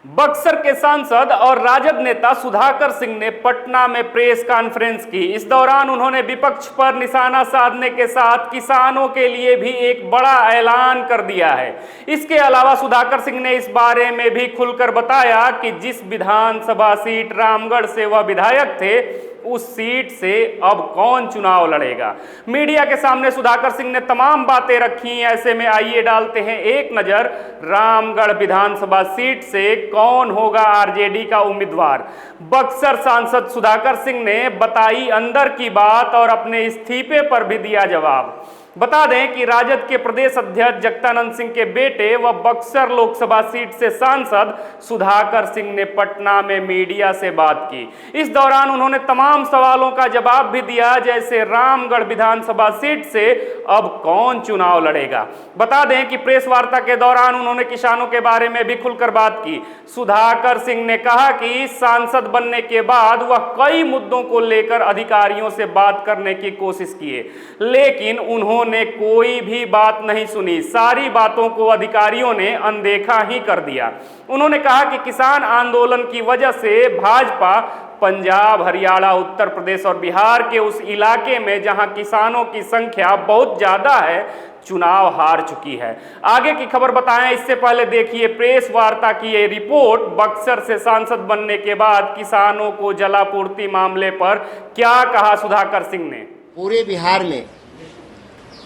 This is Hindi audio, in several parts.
बक्सर के सांसद और राजद नेता सुधाकर सिंह ने पटना में प्रेस कॉन्फ्रेंस की। इस दौरान उन्होंने विपक्ष पर निशाना साधने के साथ किसानों के लिए भी एक बड़ा ऐलान कर दिया है। इसके अलावा सुधाकर सिंह ने इस बारे में भी खुलकर बताया कि जिस विधानसभा सीट रामगढ़ से वह विधायक थे, उस सीट से अब कौन चुनाव लड़ेगा। मीडिया के सामने सुधाकर सिंह ने तमाम बातें रखी। ऐसे में आइए डालते हैं एक नजर रामगढ़ विधानसभा सीट से कौन होगा आरजेडी का उम्मीदवार। बक्सर सांसद सुधाकर सिंह ने बताई अंदर की बात और अपने इस्तीफे पर भी दिया जवाब। बता दें कि राजद के प्रदेश अध्यक्ष जगदानंद सिंह के बेटे व बक्सर लोकसभा सीट से सांसद सुधाकर सिंह ने पटना में मीडिया से बात की। इस दौरान उन्होंने तमाम सवालों का जवाब भी दिया, जैसे रामगढ़ विधानसभा सीट से अब कौन चुनाव लड़ेगा। बता दें कि प्रेस वार्ता के दौरान उन्होंने किसानों के बारे में भी खुलकर बात की। सुधाकर सिंह ने कहा कि सांसद बनने के बाद वह कई मुद्दों को लेकर अधिकारियों से बात करने की कोशिश किए, लेकिन उन्होंने कोई भी बात नहीं सुनी। सारी बातों को अधिकारियों ने अनदेखा ही कर दिया। उन्होंने कहा कि किसान आंदोलन की वजह से भाजपा पंजाब, हरियाणा, उत्तर प्रदेश और बिहार के उस इलाके में जहां किसानों की संख्या बहुत ज्यादा है, चुनाव हार चुकी है। आगे की खबर बताएं इससे पहले देखिए प्रेस वार्ता की ये रिपोर्ट। बक्सर से सांसद बनने के बाद किसानों को जलापूर्ति मामले पर क्या कहा सुधाकर सिंह ने। पूरे बिहार में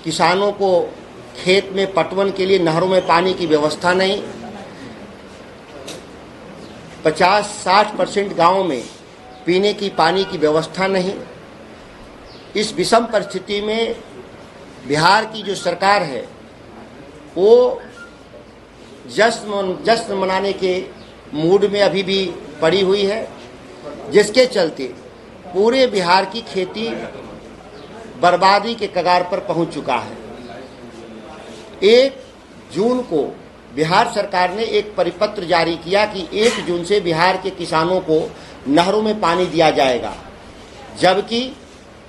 किसानों को खेत में पटवन के लिए नहरों में पानी की व्यवस्था नहीं। 50-60% गाँव में पीने की पानी की व्यवस्था नहीं। इस विषम परिस्थिति में बिहार की जो सरकार है वो जश्न मनाने के मूड में अभी भी पड़ी हुई है, जिसके चलते पूरे बिहार की खेती बर्बादी के कगार पर पहुंच चुका है। 1 जून को बिहार सरकार ने एक परिपत्र जारी किया कि 1 जून से बिहार के किसानों को नहरों में पानी दिया जाएगा, जबकि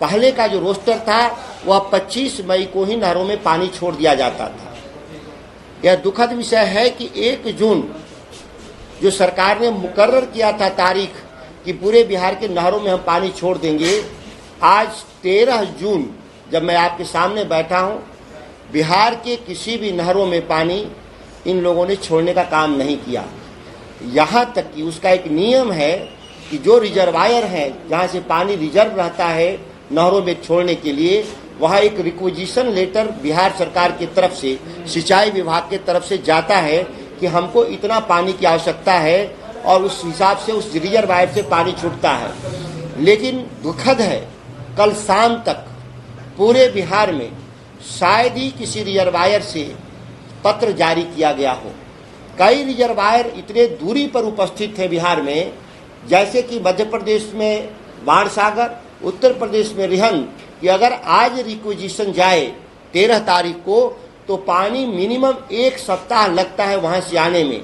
पहले का जो रोस्टर था वह 25 मई को ही नहरों में पानी छोड़ दिया जाता था। यह दुखद विषय है कि 1 जून जो सरकार ने मुकर्रर किया था तारीख कि पूरे बिहार के नहरों में हम पानी छोड़ देंगे, आज 13 जून जब मैं आपके सामने बैठा हूं, बिहार के किसी भी नहरों में पानी इन लोगों ने छोड़ने का काम नहीं किया। यहां तक कि उसका एक नियम है कि जो रिजर्वायर है जहां से पानी रिजर्व रहता है नहरों में छोड़ने के लिए, वहां एक रिक्वेजिशन लेटर बिहार सरकार की तरफ से सिंचाई विभाग के तरफ से जाता है कि हमको इतना पानी की आवश्यकता है और उस हिसाब से उस रिजर्वायर से पानी छूटता है। लेकिन दुखद है, कल शाम तक पूरे बिहार में शायद ही किसी रिजर्वायर से पत्र जारी किया गया हो। कई रिजर्वायर इतने दूरी पर उपस्थित थे बिहार में, जैसे कि मध्य प्रदेश में बाणसागर, उत्तर प्रदेश में रिहंद, कि अगर आज रिक्वेजिशन जाए 13 तारीख को तो पानी मिनिमम 1 सप्ताह लगता है वहां से आने में।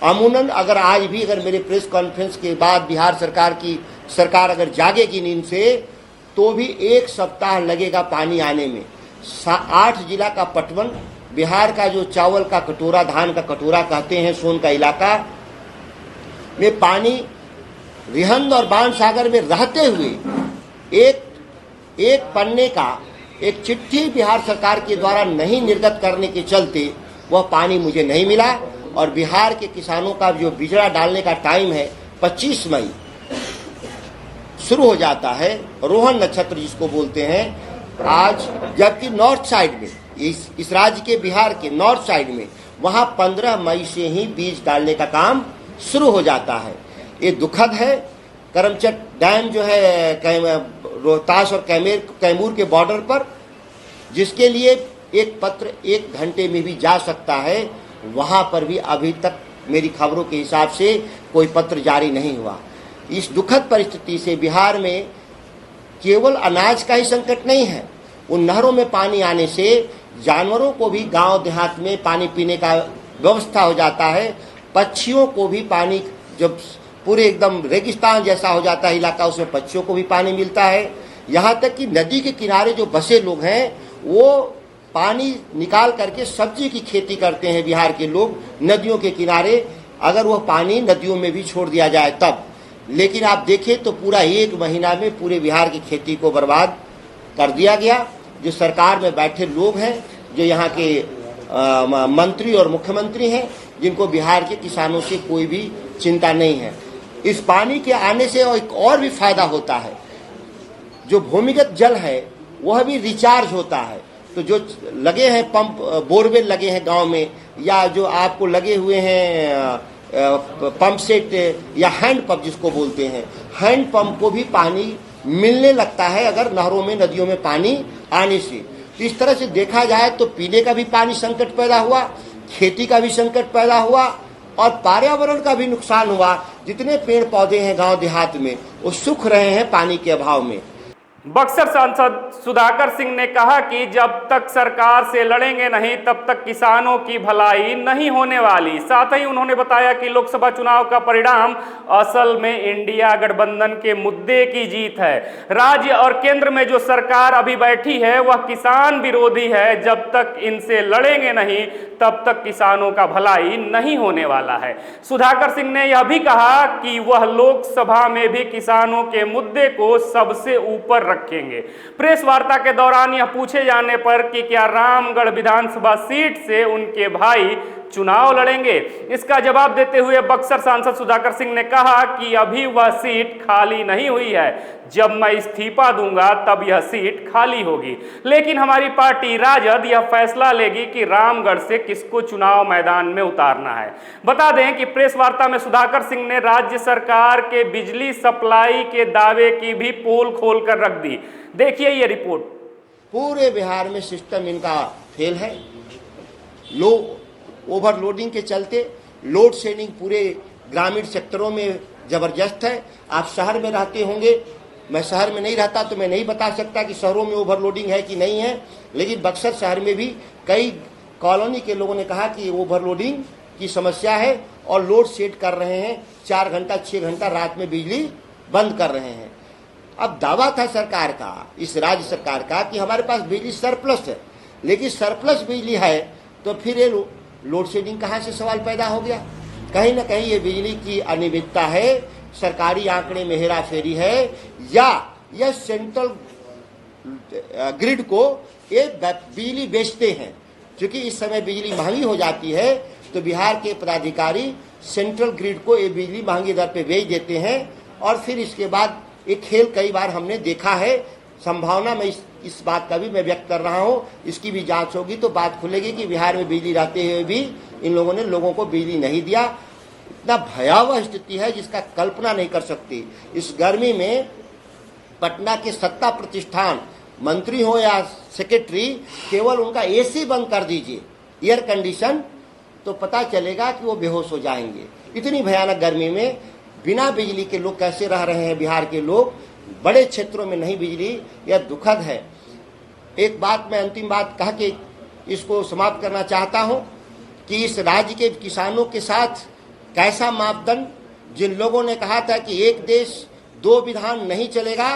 अमूमन अगर आज भी अगर मेरे प्रेस कॉन्फ्रेंस के बाद बिहार सरकार अगर जागेगी नींद से तो भी 1 सप्ताह लगेगा पानी आने में। 8 जिला का पटवन, बिहार का जो चावल का कटोरा, धान का कटोरा कहते हैं, सोन का इलाका में पानी रिहंद और बाणसागर में रहते हुए एक पन्ने का एक चिट्ठी बिहार सरकार के द्वारा नहीं निर्गत करने के चलते वह पानी मुझे नहीं मिला। और बिहार के किसानों का जो बिजड़ा डालने का टाइम है 25 मई शुरू हो जाता है, रोहन नक्षत्र जिसको बोलते हैं आज, जबकि नॉर्थ साइड में इस राज्य के बिहार के नॉर्थ साइड में वहां 15 मई से ही बीज डालने का काम शुरू हो जाता है। ये दुखद है। करमचट डैम जो है रोहतास और कैमूर के बॉर्डर पर, जिसके लिए एक पत्र 1 घंटे में भी जा सकता है, वहां पर भी अभी तक मेरी खबरों के हिसाब से कोई पत्र जारी नहीं हुआ। इस दुखद परिस्थिति से बिहार में केवल अनाज का ही संकट नहीं है, उन नहरों में पानी आने से जानवरों को भी गांव देहात में पानी पीने का व्यवस्था हो जाता है। पक्षियों को भी पानी, जब पूरे एकदम रेगिस्तान जैसा हो जाता है इलाका, उसमें पक्षियों को भी पानी मिलता है। यहाँ तक कि नदी के किनारे जो बसे लोग हैं वो पानी निकाल करके सब्जी की खेती करते हैं। बिहार के लोग नदियों के किनारे अगर वह पानी नदियों में भी छोड़ दिया जाए तब। लेकिन आप देखें तो पूरा 1 महीना में पूरे बिहार की खेती को बर्बाद कर दिया गया। जो सरकार में बैठे लोग हैं, जो यहाँ के मंत्री और मुख्यमंत्री हैं, जिनको बिहार के किसानों से कोई भी चिंता नहीं है। इस पानी के आने से एक और भी फायदा होता है, जो भूमिगत जल है वह भी रिचार्ज होता है। तो जो लगे हैं पंप, बोरवेल लगे हैं गांव में, या जो आपको लगे हुए हैं पंप सेट या हैंड पंप जिसको बोलते हैं, हैंड पंप को भी पानी मिलने लगता है अगर नहरों में, नदियों में पानी आने से। तो इस तरह से देखा जाए तो पीने का भी पानी संकट पैदा हुआ, खेती का भी संकट पैदा हुआ और पर्यावरण का भी नुकसान हुआ। जितने पेड़ पौधे हैं गांव देहात में वो सूख रहे हैं पानी के अभाव में। बक्सर सांसद सुधाकर सिंह ने कहा कि जब तक सरकार से लड़ेंगे नहीं तब तक किसानों की भलाई नहीं होने वाली। साथ ही उन्होंने बताया कि लोकसभा चुनाव का परिणाम असल में इंडिया गठबंधन के मुद्दे की जीत है। राज्य और केंद्र में जो सरकार अभी बैठी है वह किसान विरोधी है। जब तक इनसे लड़ेंगे नहीं तब तक किसानों का भलाई नहीं होने वाला है। सुधाकर सिंह ने यह भी कहा कि वह लोकसभा में भी किसानों के मुद्दे को सबसे ऊपर रखेंगे। प्रेस वार्ता के दौरान यह पूछे जाने पर कि क्या रामगढ़ विधानसभा सीट से उनके भाई चुनाव लड़ेंगे, इसका जवाब देते हुए बक्सर सांसद सुधाकर सिंह ने कहा कि अभी वह सीट खाली नहीं हुई है। जब मैं इस्तीफा दूंगा तब यह सीट खाली होगी, लेकिन हमारी पार्टी राजद यह फैसला लेगी कि रामगढ़ से किसको चुनाव मैदान में उतारना है। बता दें कि प्रेस वार्ता में सुधाकर सिंह ने राज्य सरकार के बिजली सप्लाई के दावे की भी पोल खोल कर रख दी। देखिए ये रिपोर्ट। पूरे बिहार में सिस्टम इनका फेल है। ओवरलोडिंग के चलते लोड शेडिंग पूरे ग्रामीण सेक्टरों में जबरदस्त है। आप शहर में रहते होंगे, मैं शहर में नहीं रहता तो मैं नहीं बता सकता कि शहरों में ओवरलोडिंग है कि नहीं है, लेकिन बक्सर शहर में भी कई कॉलोनी के लोगों ने कहा कि ओवरलोडिंग की समस्या है और लोड शेड कर रहे हैं। 4 घंटा 6 घंटा रात में बिजली बंद कर रहे हैं। अब दावा था सरकार का, इस राज्य सरकार का, कि हमारे पास बिजली सरप्लस है, लेकिन सरप्लस बिजली है तो फिर ये लोड शेडिंग कहाँ से सवाल पैदा हो गया। कहीं ना कहीं ये बिजली की अनियमितता है, सरकारी आंकड़े में हेराफेरी है, या यह सेंट्रल ग्रिड को ये बिजली बेचते हैं। क्योंकि इस समय बिजली महंगी हो जाती है तो बिहार के पदाधिकारी सेंट्रल ग्रिड को ये बिजली महंगी दर पे बेच देते हैं और फिर इसके बाद एक खेल कई बार हमने देखा है। संभावना में इस बात का भी मैं व्यक्त कर रहा हूँ, इसकी भी जांच होगी तो बात खुलेगी कि बिहार में बिजली रहते हुए भी इन लोगों ने लोगों को बिजली नहीं दिया। इतना भयावह स्थिति है जिसका कल्पना नहीं कर सकती। इस गर्मी में पटना के सत्ता प्रतिष्ठान मंत्री हो या सेक्रेटरी, केवल उनका एसी बंद कर दीजिए, एयर कंडीशन, तो पता चलेगा कि वो बेहोश हो जाएंगे। इतनी भयानक गर्मी में बिना बिजली के लोग कैसे रह रहे हैं बिहार के लोग। बड़े क्षेत्रों में नहीं बिजली, यह दुखद है। एक बात मैं अंतिम बात कह के इसको समाप्त करना चाहता हूं कि इस राज्य के किसानों के साथ कैसा मापदंड, जिन लोगों ने कहा था कि एक देश 2 विधान नहीं चलेगा,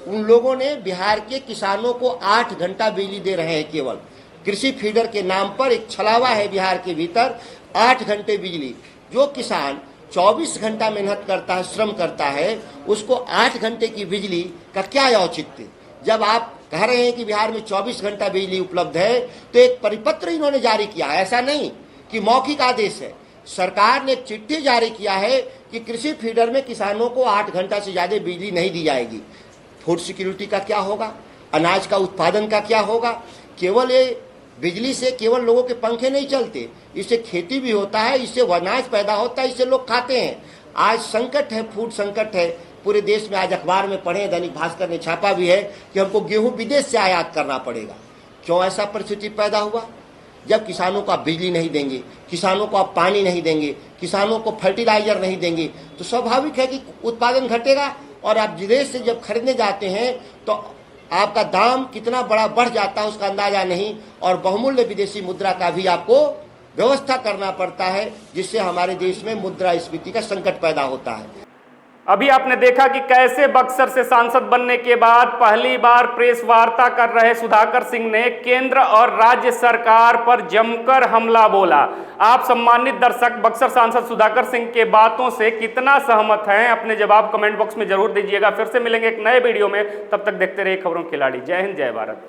उन लोगों ने बिहार के किसानों को 8 घंटा बिजली दे रहे हैं। केवल कृषि फीडर के नाम पर एक छलावा है बिहार के भीतर। 8 घंटे बिजली, जो किसान 24 घंटा मेहनत करता है, श्रम करता है, उसको 8 घंटे की बिजली का क्या औचित्य। जब आप कह रहे हैं कि बिहार में 24 घंटा बिजली उपलब्ध है तो एक परिपत्र इन्होंने जारी किया है, ऐसा नहीं कि मौखिक आदेश है। सरकार ने एक चिट्ठी जारी किया है कि कृषि फीडर में किसानों को 8 घंटा से ज्यादा बिजली नहीं दी जाएगी। फूड सिक्योरिटी का क्या होगा, अनाज का उत्पादन का क्या होगा। केवल ये बिजली से केवल लोगों के पंखे नहीं चलते, इससे खेती भी होता है, इससे अनाज पैदा होता है, इससे लोग खाते हैं। आज संकट है, फूड संकट है पूरे देश में। आज अखबार में पढ़े, दैनिक भास्कर ने छापा भी है कि हमको गेहूं विदेश से आयात करना पड़ेगा। क्यों ऐसा परिस्थिति पैदा हुआ? जब किसानों को आप बिजली नहीं देंगे, किसानों को आप पानी नहीं देंगे, किसानों को फर्टिलाइजर नहीं देंगे, तो स्वाभाविक है कि उत्पादन घटेगा। और आप विदेश से जब खरीदने जाते हैं तो आपका दाम कितना बड़ा बढ़ जाता है उसका अंदाजा नहीं, और बहुमूल्य विदेशी मुद्रा का भी आपको व्यवस्था करना पड़ता है, जिससे हमारे देश में मुद्रास्फीति का संकट पैदा होता है। अभी आपने देखा कि कैसे बक्सर से सांसद बनने के बाद पहली बार प्रेस वार्ता कर रहे सुधाकर सिंह ने केंद्र और राज्य सरकार पर जमकर हमला बोला। आप सम्मानित दर्शक बक्सर सांसद सुधाकर सिंह के बातों से कितना सहमत हैं, अपने जवाब कमेंट बॉक्स में जरूर दीजिएगा। फिर से मिलेंगे एक नए वीडियो में, तब तक देखते रहिए खबरों खिलाड़ी। जय हिंद, जय भारत।